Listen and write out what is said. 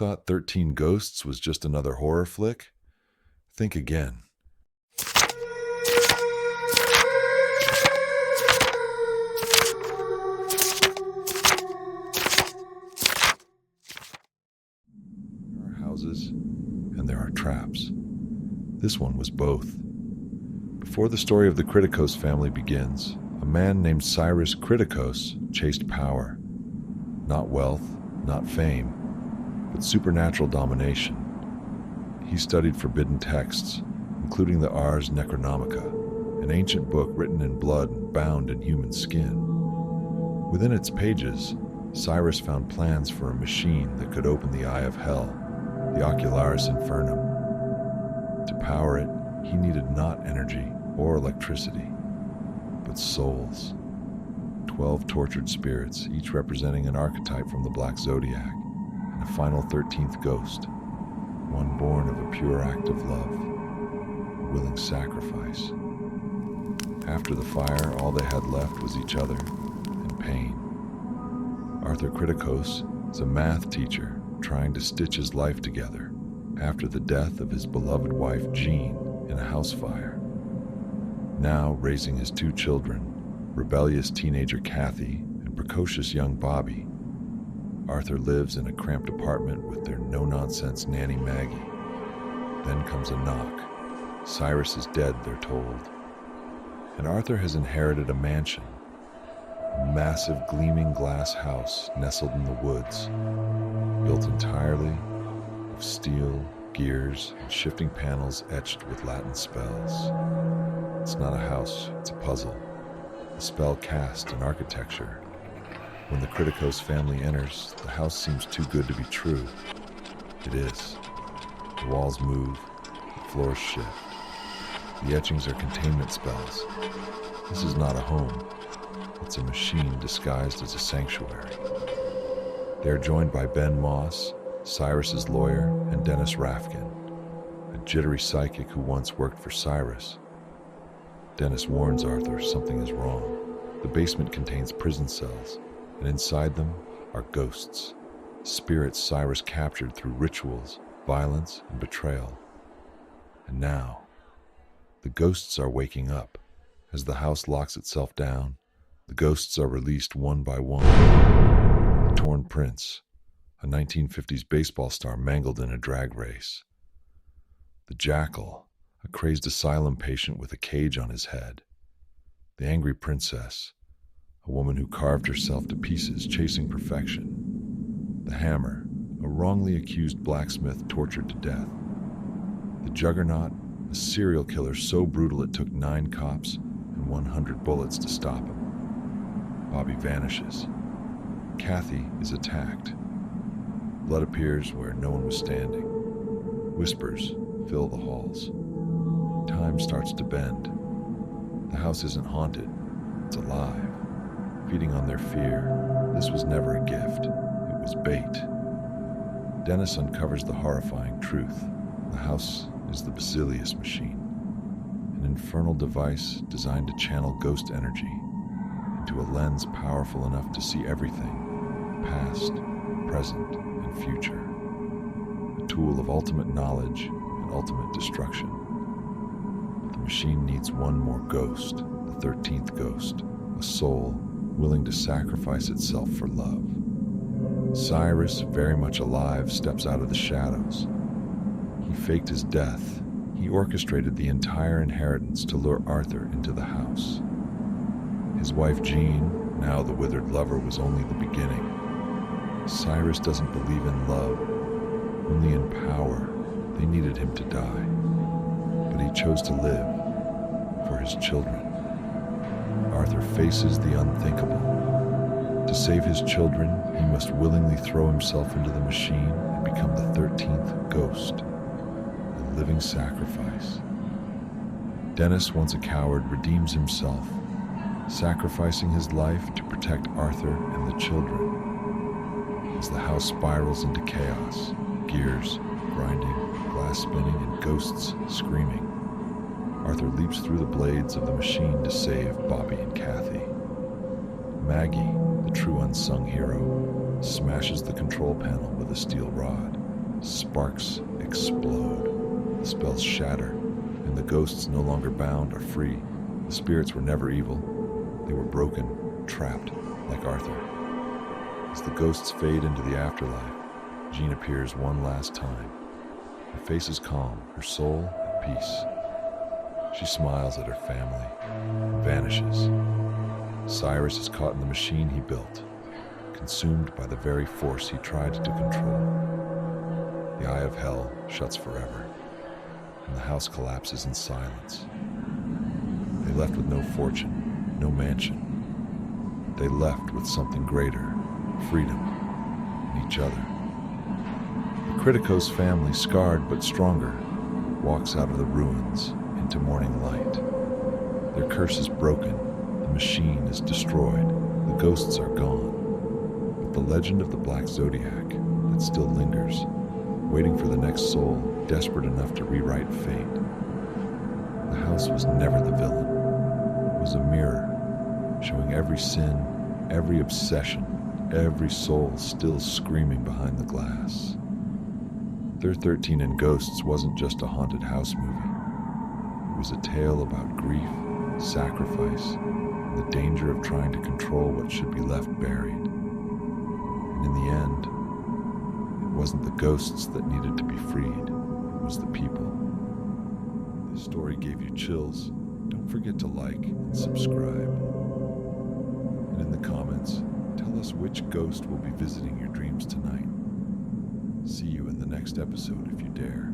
thought 13 Ghosts was just another horror flick? Think again. There are houses, and there are traps. This one was both. Before the story of the Kritikos family begins, a man named Cyrus Kritikos chased power. Not wealth, not fame, but supernatural domination. He studied forbidden texts, including the Ars Necronomica, an ancient book written in blood and bound in human skin. Within its pages, Cyrus found plans for a machine that could open the eye of hell, the Ocularis Infernum. To power it, he needed not energy or electricity, but souls. 12 tortured spirits, each representing an archetype from the Black Zodiac, and a final 13th ghost, one born of a pure act of love, a willing sacrifice. After the fire, all they had left was each other and pain. Arthur Kritikos is a math teacher trying to stitch his life together after the death of his beloved wife Jean in a house fire. Now raising his 2 children, rebellious teenager Kathy and precocious young Bobby, Arthur lives in a cramped apartment with their no-nonsense nanny Maggie. Then comes a knock. Cyrus is dead, they're told. And Arthur has inherited a mansion, a massive gleaming glass house nestled in the woods, built entirely of steel, gears, and shifting panels etched with Latin spells. It's not a house, it's a puzzle, a spell cast in architecture. When the Kritikos family enters, the house seems too good to be true. It is. The walls move, the floors shift. The etchings are containment spells. This is not a home. It's a machine disguised as a sanctuary. They are joined by Ben Moss, Cyrus's lawyer, and Dennis Rafkin, a jittery psychic who once worked for Cyrus. Dennis warns Arthur something is wrong. The basement contains prison cells, and inside them are ghosts, spirits Cyrus captured through rituals, violence, and betrayal. And now, the ghosts are waking up. As the house locks itself down, the ghosts are released one by one. The torn prince, a 1950s baseball star mangled in a drag race. The jackal, a crazed asylum patient with a cage on his head. The angry princess, a woman who carved herself to pieces chasing perfection. The hammer, a wrongly accused blacksmith tortured to death. The juggernaut, a serial killer so brutal it took 9 cops and 100 bullets to stop him. Bobby vanishes. Kathy is attacked. Blood appears where no one was standing. Whispers fill the halls. Time starts to bend. The house isn't haunted, it's alive, feeding on their fear. This was never a gift, it was bait. Dennis uncovers the horrifying truth. The house is the Basilius machine, an infernal device designed to channel ghost energy into a lens powerful enough to see everything, past, present, and future. A tool of ultimate knowledge and ultimate destruction. The machine needs one more ghost, the 13th ghost, a soul willing to sacrifice itself for love. Cyrus, very much alive, steps out of the shadows. He faked his death. He orchestrated the entire inheritance to lure Arthur into the house. His wife Jean, now the withered lover, was only the beginning. Cyrus doesn't believe in love, only in power. They needed him to die. But he chose to live for his children. Arthur faces the unthinkable. To save his children, he must willingly throw himself into the machine and become the 13th ghost, a living sacrifice. Dennis, once a coward, redeems himself, sacrificing his life to protect Arthur and the children. As the house spirals into chaos, gears grinding, glass spinning, and ghosts screaming, Arthur leaps through the blades of the machine to save Bobby and Kathy. Maggie, the true unsung hero, smashes the control panel with a steel rod. Sparks explode. The spells shatter, and the ghosts no longer bound are free. The spirits were never evil. They were broken, trapped, like Arthur. As the ghosts fade into the afterlife, Jean appears one last time. Her face is calm, her soul at peace. She smiles at her family and vanishes. Cyrus is caught in the machine he built, consumed by the very force he tried to control. The eye of hell shuts forever, and the house collapses in silence. They left with no fortune, no mansion. They left with something greater, freedom, and each other. The Criticos family, scarred but stronger, walks out of the ruins into morning light. Their curse is broken, the machine is destroyed, the ghosts are gone. But the legend of the Black Zodiac that still lingers, waiting for the next soul, desperate enough to rewrite fate. The house was never the villain. It was a mirror, showing every sin, every obsession, every soul still screaming behind the glass. 13 and Ghosts wasn't just a haunted house movie. It was a tale about grief, sacrifice, and the danger of trying to control what should be left buried. And in the end, it wasn't the ghosts that needed to be freed, it was the people. If this story gave you chills, don't forget to like and subscribe. And in the comments, tell us which ghost will be visiting your dreams tonight. See you in the next episode if you dare.